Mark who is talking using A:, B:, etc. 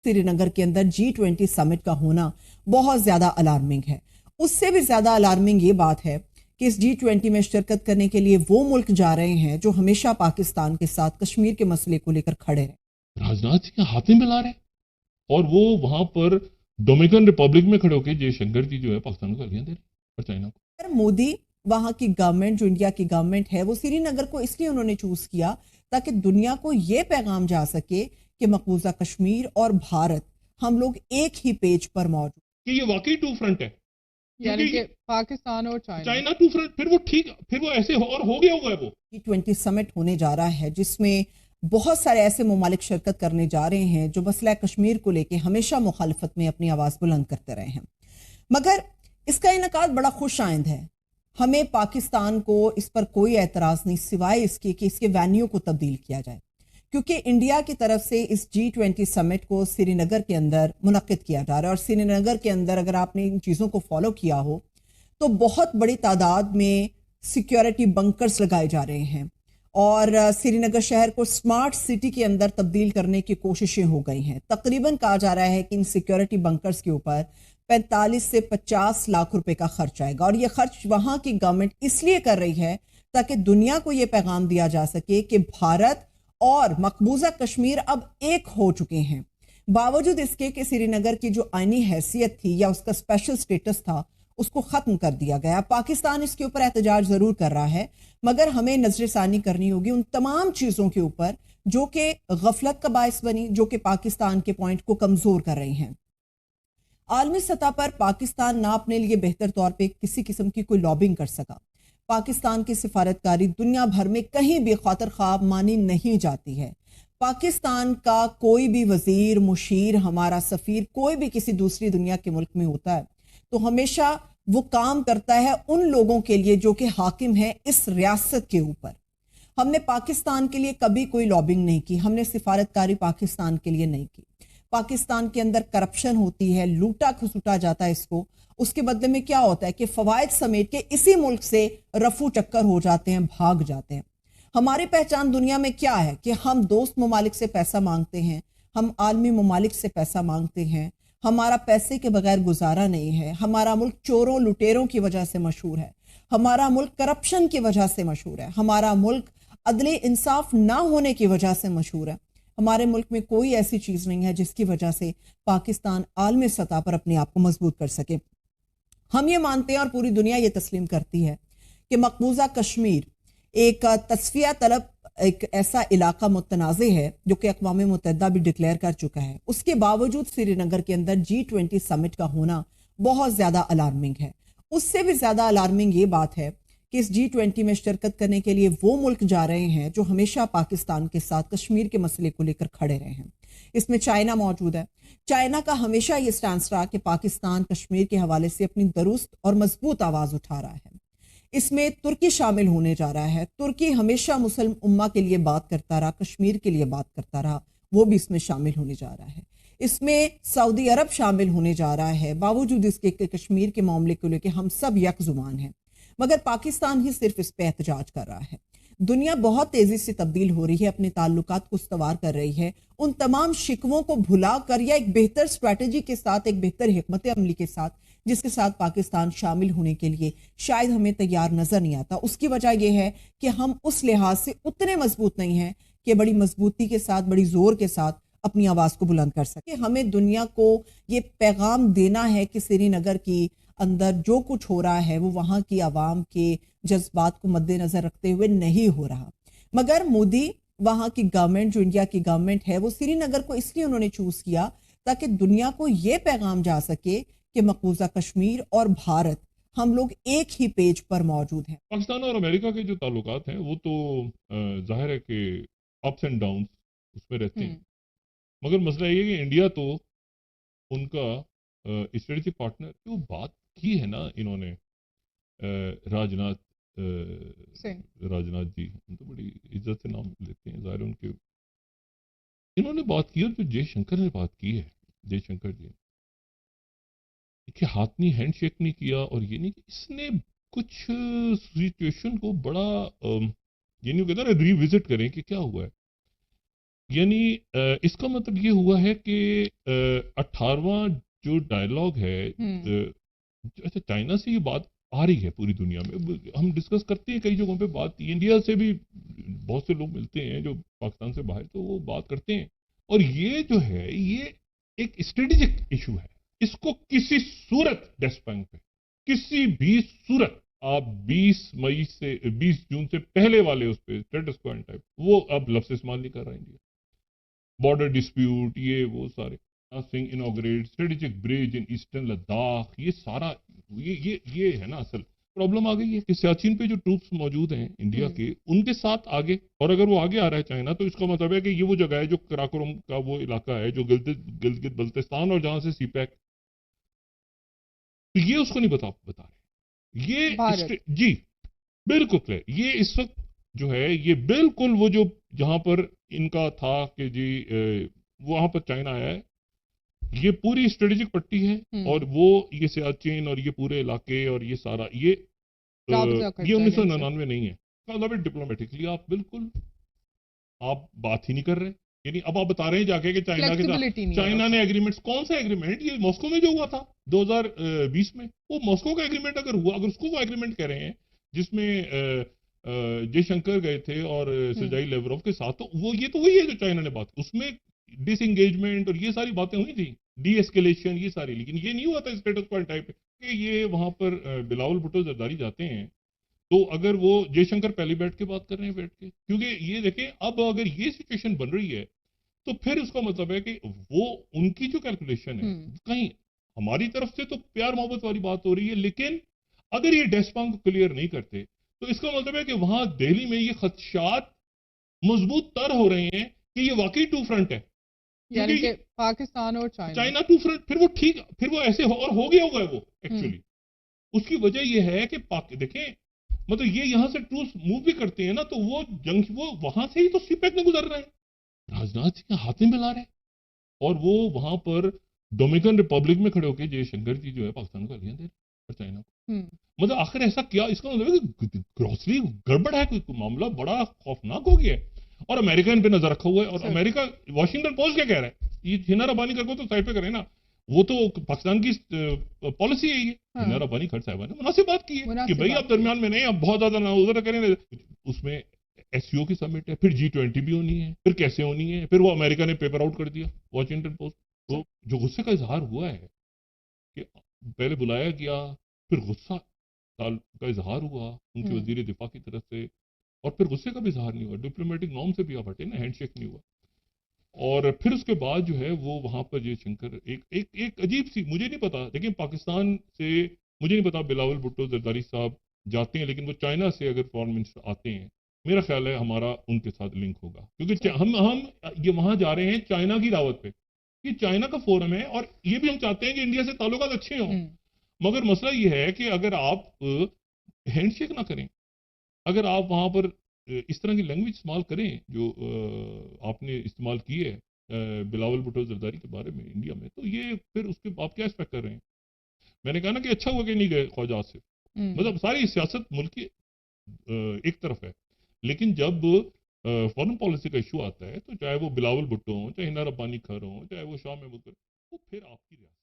A: سری نگر کے اندر G20 سمٹ کا ہونا بہت زیادہ الارمنگ ہے. اس سے بھی زیادہ الارمنگ یہ بات ہے کہ اس G20 میں شرکت کرنے کے لیے وہ ملک جا رہے ہیں جو ہمیشہ پاکستان کے ساتھ کشمیر کے مسئلے کو لے کر کھڑے رہے.
B: راجناتھ سنگھ ہاتھ میں ملا رہے اور وہ وہاں پر ڈومینیکن ریپبلک میں کھڑے ہو کے جے شنکر جی جو ہے پاکستان کو گالیاں دے رہے اور چائنا کو.
A: مودی وہاں کی گورنمنٹ جو انڈیا کی گورنمنٹ ہے وہ سری نگر کو اس لیے انہوں نے چوز کیا تاکہ دنیا کو یہ پیغام جا سکے کہ مقبوضہ کشمیر اور بھارت ہم لوگ ایک ہی پیج پر موجود
B: کہ یہ واقعی ٹو فرنٹ ہے،
C: یعنی کہ پاکستان اور
B: چائنا ٹو فرنٹ. پھر وہ ٹھیک، پھر وہ ایسے اور ہو گیا ہوگا. وہ
A: G20 سمٹ ہونے جا رہا ہے جس میں بہت سارے ایسے ممالک شرکت کرنے جا رہے ہیں جو مسئلہ کشمیر کو لے کے ہمیشہ مخالفت میں اپنی آواز بلند کرتے رہے ہیں، مگر اس کا انعقاد بڑا خوش آئند ہے. ہمیں پاکستان کو اس پر کوئی اعتراض نہیں سوائے اس کی کہ اس کے وینیو کو تبدیل کیا جائے، کیونکہ انڈیا کی طرف سے اس G20 سمٹ کو سری نگر کے اندر منعقد کیا جا رہا ہے. اور سری نگر کے اندر اگر آپ نے ان چیزوں کو فالو کیا ہو تو بہت بڑی تعداد میں سیکیورٹی بنکرز لگائے جا رہے ہیں اور سری نگر شہر کو سمارٹ سٹی کے اندر تبدیل کرنے کی کوششیں ہو گئی ہیں. تقریباً کہا جا رہا ہے کہ ان سیکیورٹی بنکرز کے اوپر 45 سے 50 لاکھ روپے کا خرچ آئے گا، اور یہ خرچ وہاں کی گورنمنٹ اس لیے کر رہی ہے تاکہ دنیا کو یہ پیغام دیا جا سکے کہ بھارت اور مقبوضہ کشمیر اب ایک ہو چکے ہیں، باوجود اس کے کہ سری نگر کی جو آئینی حیثیت تھی یا اس کا اسپیشل سٹیٹس تھا اس کو ختم کر دیا گیا. پاکستان اس کے اوپر احتجاج ضرور کر رہا ہے، مگر ہمیں نظر ثانی کرنی ہوگی ان تمام چیزوں کے اوپر جو کہ غفلت کا باعث بنی، جو کہ پاکستان کے پوائنٹ کو کمزور کر رہی ہیں. عالمی سطح پر پاکستان نہ اپنے لیے بہتر طور پہ کسی قسم کی کوئی لابنگ کر سکا. پاکستان کی سفارتکاری دنیا بھر میں کہیں بھی خاطر خواب مانی نہیں جاتی ہے. پاکستان کا کوئی بھی وزیر، مشیر، ہمارا سفیر کوئی بھی کسی دوسری دنیا کے ملک میں ہوتا ہے تو ہمیشہ وہ کام کرتا ہے ان لوگوں کے لیے جو کہ حاکم ہیں اس ریاست کے اوپر. ہم نے پاکستان کے لیے کبھی کوئی لابنگ نہیں کی، ہم نے سفارتکاری پاکستان کے لیے نہیں کی. پاکستان کے اندر کرپشن ہوتی ہے، لوٹا کھسوٹا جاتا ہے اس کو، اس کے بدلے میں کیا ہوتا ہے کہ فوائد سمیٹ کے اسی ملک سے رفو چکر ہو جاتے ہیں، بھاگ جاتے ہیں. ہماری پہچان دنیا میں کیا ہے کہ ہم دوست ممالک سے پیسہ مانگتے ہیں، ہم عالمی ممالک سے پیسہ مانگتے ہیں، ہمارا پیسے کے بغیر گزارا نہیں ہے. ہمارا ملک چوروں لٹیروں کی وجہ سے مشہور ہے، ہمارا ملک کرپشن کی وجہ سے مشہور ہے، ہمارا ملک عدل انصاف نہ ہونے کی وجہ سے مشہور ہے. ہمارے ملک میں کوئی ایسی چیز نہیں ہے جس کی وجہ سے پاکستان عالمی سطح پر اپنے آپ کو مضبوط کر سکے. ہم یہ مانتے ہیں اور پوری دنیا یہ تسلیم کرتی ہے کہ مقبوضہ کشمیر ایک تصفیہ طلب ایک ایسا علاقہ متنازع ہے جو کہ اقوام متحدہ بھی ڈکلیئر کر چکا ہے. اس کے باوجود سری نگر کے اندر G20 سمٹ کا ہونا بہت زیادہ الارمنگ ہے. اس سے بھی زیادہ الارمنگ یہ بات ہے کہ اس G20 میں شرکت کرنے کے لیے وہ ملک جا رہے ہیں جو ہمیشہ پاکستان کے ساتھ کشمیر کے مسئلے کو لے کر کھڑے رہے ہیں. اس میں چائنا موجود ہے. چائنا کا ہمیشہ یہ سٹانس رہا کہ پاکستان کشمیر کے حوالے سے اپنی درست اور مضبوط آواز اٹھا رہا ہے. اس میں ترکی شامل ہونے جا رہا ہے. ترکی ہمیشہ مسلم امہ کے لیے بات کرتا رہا، کشمیر کے لیے بات کرتا رہا، وہ بھی اس میں شامل ہونے جا رہا ہے. اس میں سعودی عرب شامل ہونے جا رہا ہے، باوجود اس کے کہ کشمیر کے معاملے کو لے کے ہم سب یک زبان ہیں، مگر پاکستان ہی صرف اس پہ احتجاج کر رہا ہے. دنیا بہت تیزی سے تبدیل ہو رہی ہے، اپنے تعلقات کو استوار کر رہی ہے. ان تمام شکووں کو بھلا کر یا ایک بہتر اسٹریٹجی کے ساتھ، ایک بہتر حکمت عملی کے ساتھ جس کے ساتھ پاکستان شامل ہونے کے لیے شاید ہمیں تیار نظر نہیں آتا. اس کی وجہ یہ ہے کہ ہم اس لحاظ سے اتنے مضبوط نہیں ہیں کہ بڑی مضبوطی کے ساتھ، بڑی زور کے ساتھ اپنی آواز کو بلند کر سکے. ہمیں دنیا کو یہ پیغام دینا ہے کہ سری نگر کی اندر جو کچھ ہو رہا ہے وہ وہاں کی عوام کے جذبات کو مد نظر رکھتے ہوئے نہیں ہو رہا. مگر مودی وہاں کی گورنمنٹ جو انڈیا کی گورنمنٹ ہے وہ سری نگر کو اس لیے انہوں نے چوز کیا تاکہ دنیا کو یہ پیغام جا سکے کہ مقبوضہ کشمیر اور بھارت ہم لوگ ایک ہی پیج پر موجود ہیں.
B: پاکستان اور امریکہ کے جو تعلقات ہیں وہ تو ظاہر ہے کہ اپس اینڈ ڈاؤنس اس میں رہتے ہیں، مگر مسئلہ یہ ہے کہ انڈیا تو ان کا اسٹریٹجک پارٹنر جو بات کی ہے نا انہوں نے راجناتھ جی، ان تو بڑی عزت سے نام لیتے ہیں، ظاہر ان کے انہوں نے بات کی، اور جو جے شنکر نے بات کی ہے، جے شنکر جی کہ ہاتھ نہیں، ہینڈ شیک نہیں کیا، اور یہ نہیں کہ اس نے کچھ سچویشن کو بڑا یہ نہیں کہتا نا ری وزٹ کریں کہ کیا ہوا ہے. یعنی اس کا مطلب یہ ہوا ہے کہ 18واں جو ڈائلاگ ہے، اچھا چائنا سے یہ بات آ رہی ہے پوری دنیا میں، ہم ڈسکس کرتے ہیں کئی جگہوں پہ بات، انڈیا سے بھی بہت سے لوگ ملتے ہیں جو پاکستان سے باہر، تو وہ بات کرتے ہیں، اور یہ جو ہے یہ ایک اسٹریٹجک ایشو ہے، اس کو کسی صورت ڈیسپنگ پہ کسی بھی صورت آپ 20 جون سے پہلے والے اس پہ اسٹیٹس کو ٹائپ وہ اب لفظ استعمال نہیں کر رہا انڈیا، بارڈر ڈسپیوٹ یہ وہ سارے سنگھ انوگریٹ اسٹریٹجک برج ان ایسٹرن لداخ، یہ سارا یہ ہے نا اصل پرابلم آ گئی ہے کہ سیاچین پہ جو ٹروپس موجود ہیں انڈیا کے ان کے ساتھ آگے، اور اگر وہ آگے آ رہا ہے چائنا تو اس کا مطلب ہے کہ یہ وہ جگہ ہے جو کراکرم کا وہ علاقہ ہے جو گلگت بلتستان اور جہاں سے سی پیک، تو یہ اس کو نہیں بتا رہے یہ جی بالکل کلیئر، یہ اس وقت جو ہے یہ بالکل وہ جو جہاں پر ان کا تھا کہ جی وہاں پر چائنا آیا ہے، یہ پوری اسٹریٹجک پٹی ہے، اور وہ یہ سیاچین اور یہ پورے علاقے اور یہ سارا یہ 1999 نہیں ہے، ڈپلومیٹکلی آپ بالکل آپ بات ہی نہیں کر رہے، یعنی اب آپ بتا رہے ہیں جا کے کہ چائنا کے ساتھ چائنا نے ایگریمنٹ، کون سا ایگریمنٹ؟ یہ ماسکو میں جو ہوا تھا 2020 میں، وہ ماسکو کا ایگریمنٹ اگر ہوا، اگر اس کو وہ ایگریمنٹ کہہ رہے ہیں جس میں جے شنکر گئے تھے اور سرجائی لیوروف کے ساتھ، تو وہ یہ تو وہی ہے جو چائنا نے بات، اس میں ڈس انگیجمنٹ اور یہ ساری باتیں ہوئی تھیں، ڈی ایسکیلیشن یہ ساری، لیکن یہ نہیں ہوا تھا اسٹیٹس کو ٹائپ کہ یہ وہاں پر بلاول بھٹو زرداری جاتے ہیں، تو اگر وہ جے شنکر پہلے بیٹھ کے بات کر رہے ہیں بیٹھ کے، کیونکہ یہ دیکھیں اب اگر یہ سچویشن بن رہی ہے تو پھر اس کا مطلب ہے کہ وہ ان کی جو کیلکولیشن ہے، کہیں ہماری طرف سے تو پیار محبت والی بات ہو رہی ہے، لیکن اگر یہ ڈیسپانگ کو کلیئر نہیں کرتے تو اس کا مطلب ہے کہ وہاں دہلی میں یہ خدشات مضبوط تر ہو رہے ہیں کہ یہ واقعی ٹو فرنٹ ہے،
C: یعنی کہ پاکستان اور
B: چائنا ٹو فرنٹ، پھر وہ ٹھیک، پھر وہ ایسے اور ہو گیا ہوگا وہ ایکچولی، اس کی وجہ یہ ہے کہ دیکھیں مطلب یہ یہاں سے ٹروس موو بھی کرتے ہیں نا، تو وہ جنگ وہ وہاں سے ہی تو سی پیک میں گزر رہے ہیں، راجناتھ سنگھ ہاتھ میں ملا رہے ہیں، اور وہ وہاں پر ڈومینیکن ریپبلک میں کھڑے ہو کے جے شنکر جی جو ہے پاکستان کو گالیاں دے رہے ہیں اور چائنا کو، مطلب آخر ایسا کیا؟ اس کا مطلب ہے کہ گروسری گڑبڑ ہے، کوئی معاملہ بڑا خوفناک ہو گیا ہے، اور امریکہ ان پہ نظر رکھا ہوا ہے، اور امریکہ واشنگٹن پوسٹ کیا کہہ رہا ہے، یہ ہنا ربانی کر کو تو سائڈ پہ کرے نا، وہ تو پاکستان کی پالیسی ہے، یہ ہنا ربانی خیر صاحبہ نے مناسب بات کی ہے کہ بھائی آپ درمیان میں نہیں، آپ بہت زیادہ نہ ادھر کریں، اس میں ایس سی او کی سمٹ ہے، پھر G20 بھی ہونی ہے، پھر کیسے ہونی ہے، پھر وہ امریکہ نے پیپر آؤٹ کر دیا واشنگٹن پوسٹ، تو جو غصے کا اظہار ہوا ہے کہ پہلے بلایا گیا، پھر غصہ کا اظہار ہوا ان کے وزیر دفاع کی طرف سے، اور پھر غصے کا بھی اظہار نہیں ہوا، ڈپلومیٹک نارم سے بھی آپ ہٹے نا، ہینڈ شیک نہیں ہوا، اور پھر اس کے بعد جو ہے وہ وہاں پر جے شنکر ایک عجیب سی، مجھے نہیں پتا، لیکن پاکستان سے مجھے نہیں پتا بلاول بھٹو زرداری صاحب جاتے ہیں، لیکن وہ چائنا سے اگر فارن منسٹر آتے ہیں، میرا خیال ہے ہمارا ان کے ساتھ لنک ہوگا، کیونکہ ہم یہ وہاں جا رہے ہیں چائنا کی دعوت پہ، یہ چائنا کا فورم ہے، اور یہ بھی ہم چاہتے ہیں کہ انڈیا سے تعلقات اچھے ہوں، مگر مسئلہ یہ ہے کہ اگر آپ ہینڈ شیک نہ کریں، اگر آپ وہاں پر اس طرح کی لینگویج استعمال کریں جو آپ نے استعمال کی ہے بلاول بھٹو زرداری کے بارے میں انڈیا میں، تو یہ پھر اس کے آپ کیا ایکسپیکٹ کر رہے ہیں؟ میں نے کہا نا کہ اچھا ہوا کہ نہیں گئے خواجات سے، مطلب ساری سیاست ملک کی ایک طرف ہے، لیکن جب فارن پالیسی کا ایشو آتا ہے تو چاہے وہ بلاول بھٹو ہوں، چاہے ہنا ربانی کھر ہوں، چاہے وہ شاہ محمود کھر، وہ پھر آپ کی ریاست